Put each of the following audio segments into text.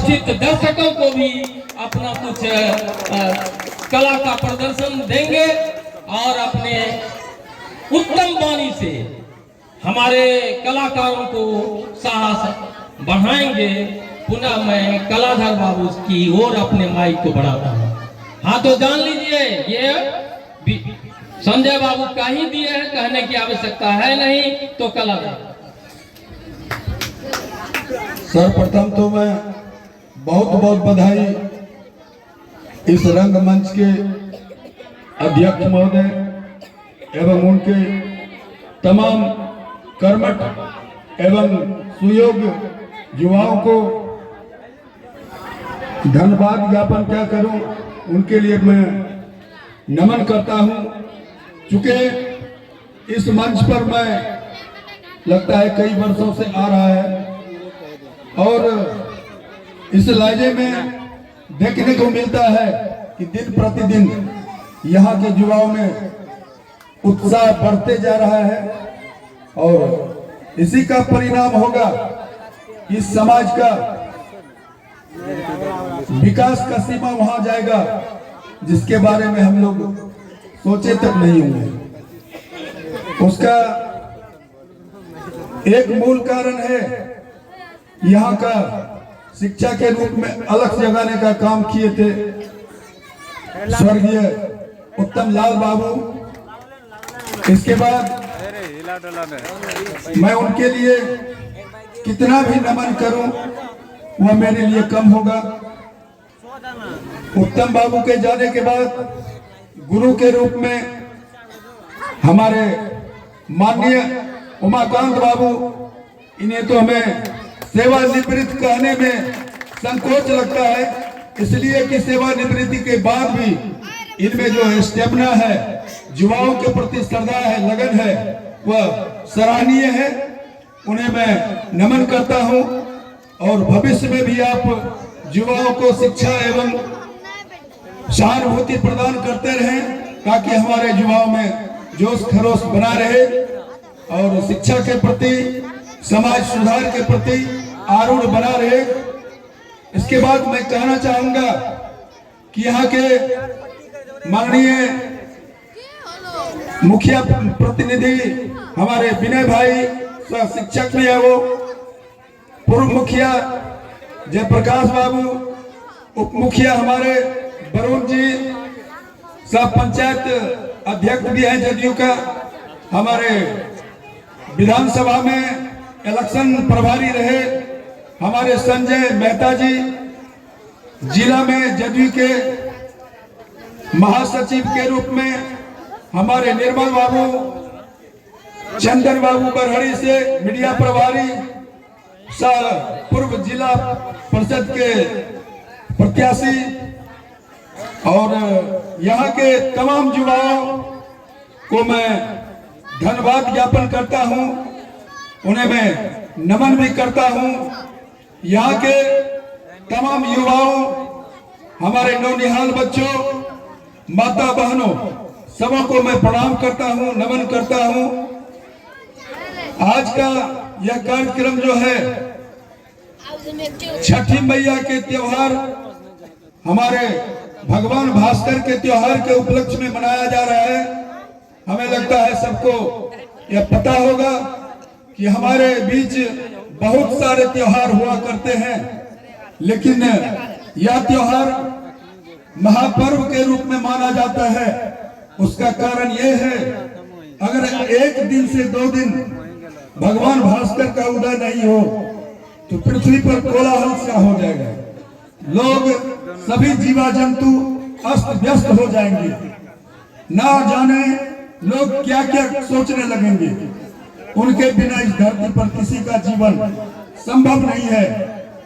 उपस्थित दर्शकों को भी अपना कुछ कला का प्रदर्शन देंगे और अपने उत्तम वाणी से हमारे कलाकारों को साहस बढ़ाएंगे। पुनः मैं कलाधर बाबू की ओर अपने माइक को बढ़ाता हूँ। हाँ तो जान लीजिए ये संजय बाबू का ही दिए हैं, कहने की आवश्यकता है नहीं। तो कलाधर सर्वप्रथम तो मैं बहुत बहुत बधाई इस रंगमंच के अध्यक्ष महोदय एवं उनके तमाम कर्मठ एवं सुयोग्य युवाओं को धन्यवाद ज्ञापन क्या करूं, उनके लिए मैं नमन करता हूं। चूंकि इस मंच पर मैं लगता है कई वर्षों से आ रहा है और इस लहजे में देखने को मिलता है कि दिन प्रतिदिन यहाँ के युवाओं में उत्साह बढ़ते जा रहा है और इसी का परिणाम होगा इस समाज का विकास का सीमा वहां जाएगा जिसके बारे में हम लोग सोचे तक नहीं होंगे। उसका एक मूल कारण है यहाँ का शिक्षा के रूप में अलग जगाने का काम किए थे स्वर्गीय उत्तम लाल बाबू। इसके बाद मैं उनके लिए कितना भी नमन करूं वह मेरे लिए कम होगा। उत्तम बाबू के जाने के बाद गुरु के रूप में हमारे माननीय उमाकांत बाबू, इन्हें तो हमें सेवानिवृत्त कहने में संकोच लगता है, इसलिए कि सेवानिवृत्ति के बाद भी इनमें जो स्टेमिना है, युवाओं के प्रति श्रद्धा है, लगन है, वह सराहनीय है। उन्हें मैं नमन करता हूं और भविष्य में भी आप युवाओं को शिक्षा एवं सहानुभूति प्रदान करते रहें ताकि हमारे युवाओं में जोश खरोश बना रहे और शिक्षा के प्रति, समाज सुधार के प्रति आरूढ़ बना रहे। इसके बाद मैं कहना चाहूंगा कि यहाँ के माननीय मुखिया प्रतिनिधि हमारे विनय भाई शिक्षक भी है, वो पूर्व मुखिया जयप्रकाश बाबू, उप मुखिया हमारे वरुण जी, सब पंचायत अध्यक्ष भी है जदयू का, हमारे विधानसभा में इलेक्शन प्रभारी रहे हमारे संजय मेहता जी, जिला में जदयू के महासचिव के रूप में हमारे निर्मल बाबू, चंदन बाबू बरहड़ी से मीडिया प्रभारी, पूर्व जिला परिषद के प्रत्याशी और यहाँ के तमाम युवाओं को मैं धन्यवाद ज्ञापन करता हूँ, उन्हें मैं नमन भी करता हूँ। यहाँ के तमाम युवाओं, हमारे नौनिहाल बच्चों, माता बहनों, सबों को मैं प्रणाम करता हूँ, नमन करता हूँ। आज का यह कार्यक्रम जो है छठी मैया के त्योहार, हमारे भगवान भास्कर के त्योहार के उपलक्ष्य में मनाया जा रहा है। हमें लगता है सबको यह पता होगा कि हमारे बीच बहुत सारे त्योहार हुआ करते हैं, लेकिन यह त्योहार महापर्व के रूप में माना जाता है। उसका कारण यह है, अगर एक दिन से 2 दिन भगवान भास्कर का उदय नहीं हो तो पृथ्वी पर कोलाहल सा हो जाएगा, लोग सभी जीवा जंतु अस्त व्यस्त हो जाएंगे, ना जाने लोग क्या क्या सोचने लगेंगे। उनके बिना इस धरती पर किसी का जीवन संभव नहीं है,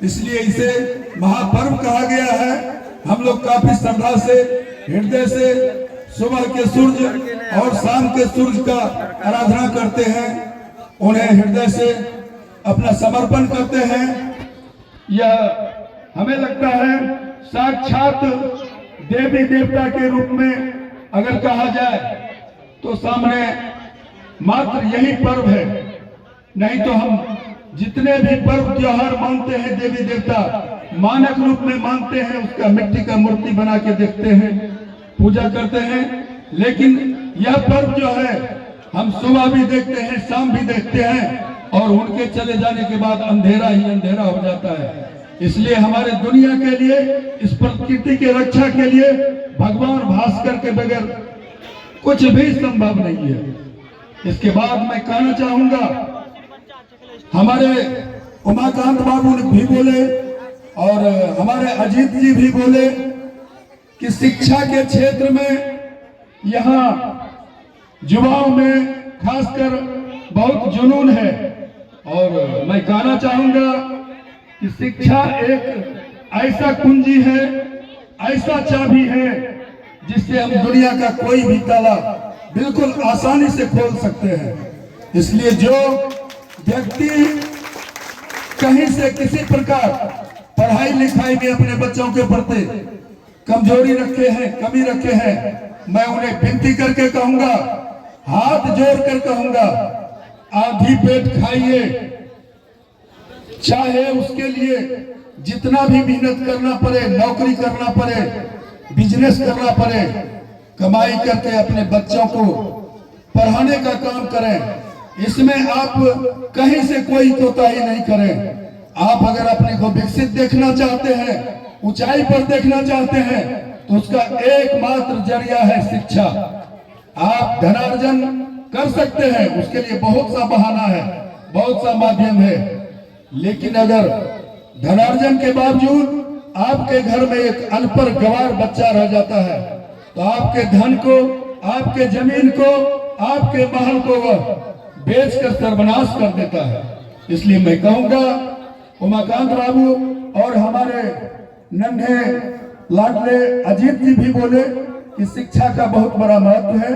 इसलिए इसे महापर्व कहा गया है। हम लोग काफी श्रद्धा से, हृदय से सुबह के सूर्य और शाम के सूर्य का आराधना करते हैं, उन्हें हृदय से अपना समर्पण करते हैं। यह हमें लगता है साक्षात देवी देवता के रूप में अगर कहा जाए तो सामने मात्र यही पर्व है, नहीं तो हम जितने भी पर्व त्योहार मानते हैं देवी देवता, मानक रूप में मानते हैं, उसका मिट्टी का मूर्ति बना के देखते हैं, पूजा करते हैं। लेकिन यह पर्व जो है हम सुबह भी देखते हैं, शाम भी देखते हैं, और उनके चले जाने के बाद अंधेरा ही अंधेरा हो जाता है। इसलिए हमारे दुनिया के लिए, इस प्रकृति की रक्षा के लिए भगवान भास्कर के बगैर कुछ भी संभव नहीं है। इसके बाद मैं कहना चाहूंगा, हमारे उमाकांत बाबू भी बोले और हमारे अजीत जी भी बोले कि शिक्षा के क्षेत्र में यहाँ युवाओं में खासकर बहुत जुनून है। और मैं कहना चाहूंगा कि शिक्षा एक ऐसा कुंजी है, ऐसा चाबी है, जिससे हम दुनिया का कोई भी ताला बिल्कुल आसानी से खोल सकते हैं। इसलिए जो व्यक्ति कहीं से किसी प्रकार पढ़ाई लिखाई में अपने बच्चों के प्रति कमजोरी रखे हैं, कमी रखे हैं, मैं उन्हें विनती करके कहूंगा, हाथ जोड़ कर कहूंगा, आधी पेट खाइए, चाहे उसके लिए जितना भी मेहनत करना पड़े, नौकरी करना पड़े, बिजनेस करना पड़े, कमाई करके अपने बच्चों को पढ़ाने का काम करें। इसमें आप कहीं से कोई कोताही नहीं करें। आप अगर अपने को विकसित देखना चाहते हैं, ऊंचाई पर देखना चाहते हैं, तो उसका एकमात्र जरिया है शिक्षा। आप धनार्जन कर सकते हैं, उसके लिए बहुत सा बहाना है, बहुत सा माध्यम है, लेकिन अगर धनार्जन के बावजूद आपके घर में एक अनपढ़ गंवार बच्चा रह जाता है, तो आपके धन को, आपके जमीन को, आपके महल को वह बेचकर सर्वनाश कर देता है। इसलिए मैं कहूंगा, उमाकांत बाबू और हमारे नन्हे लाडले अजीत जी भी बोले कि शिक्षा का बहुत बड़ा महत्व है।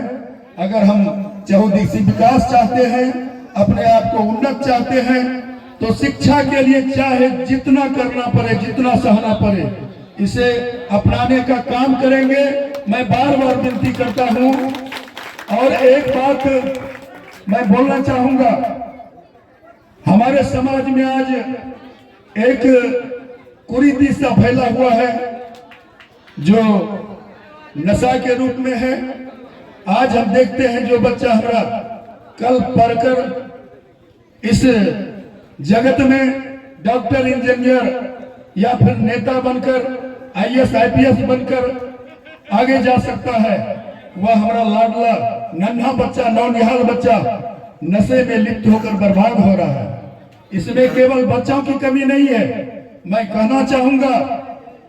अगर हम चहुदिशी विकास चाहते हैं, अपने आप को उन्नत चाहते हैं, तो शिक्षा के लिए चाहे जितना करना पड़े, जितना सहना पड़े, इसे अपनाने का काम करेंगे। मैं बार बार विनती करता हूं। और एक बात मैं बोलना चाहूंगा, हमारे समाज में आज एक कुरीति सा फैला हुआ है जो नशा के रूप में है। आज हम देखते हैं जो बच्चा हमारा कल पढ़कर इस जगत में डॉक्टर, इंजीनियर या फिर नेता बनकर, IAS IPS बनकर आगे जा सकता है, वह हमारा लाडला नन्हा बच्चा, नौनिहाल बच्चा नशे में लिप्त होकर बर्बाद हो रहा है। इसमें केवल बच्चों की कमी नहीं है। मैं कहना चाहूंगा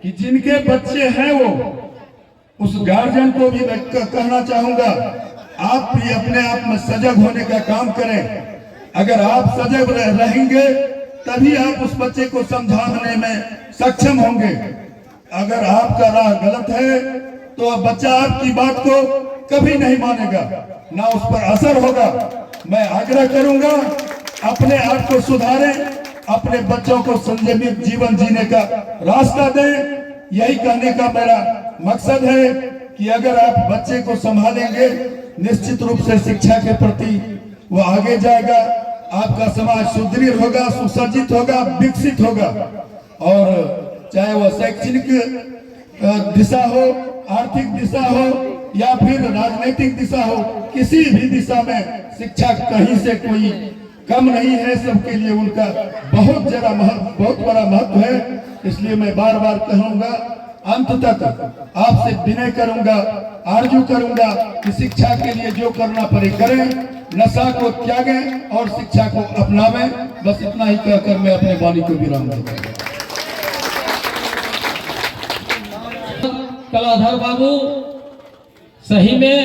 कि जिनके बच्चे हैं वो, उस गार्जियन को भी मैं कहना चाहूंगा, आप भी अपने आप में सजग होने का काम करें। अगर आप सजग रहेंगे तभी आप उस बच्चे को समझाने में सक्षम होंगे। अगर आपका राह गलत है तो बच्चा आपकी बात को कभी नहीं मानेगा, ना उस पर असर होगा। मैं आग्रह करूंगा, अपने आप को सुधारें, अपने बच्चों को संयमित जीवन जीने का रास्ता दें। यही कहने का मेरा मकसद है कि अगर आप बच्चे को संभालेंगे, निश्चित रूप से शिक्षा के प्रति वो आगे जाएगा, आपका समाज सुदृढ़ होगा, सुसज्जित होगा, विकसित होगा। और चाहे वह शैक्षणिक दिशा हो, आर्थिक दिशा हो या फिर राजनीतिक दिशा हो, किसी भी दिशा में शिक्षा कहीं से कोई कम नहीं है। सबके लिए उनका बहुत बड़ा महत्व है। इसलिए मैं बार बार कहूंगा, अंत तक आपसे विनय करूंगा, आरजू करूंगा कि शिक्षा के लिए जो करना पड़े करें, नशा को त्यागें और शिक्षा को अपनावें। बस इतना ही कहकर मैं अपने वाणी को विराम देता हूं। कलाधर बाबू, सही में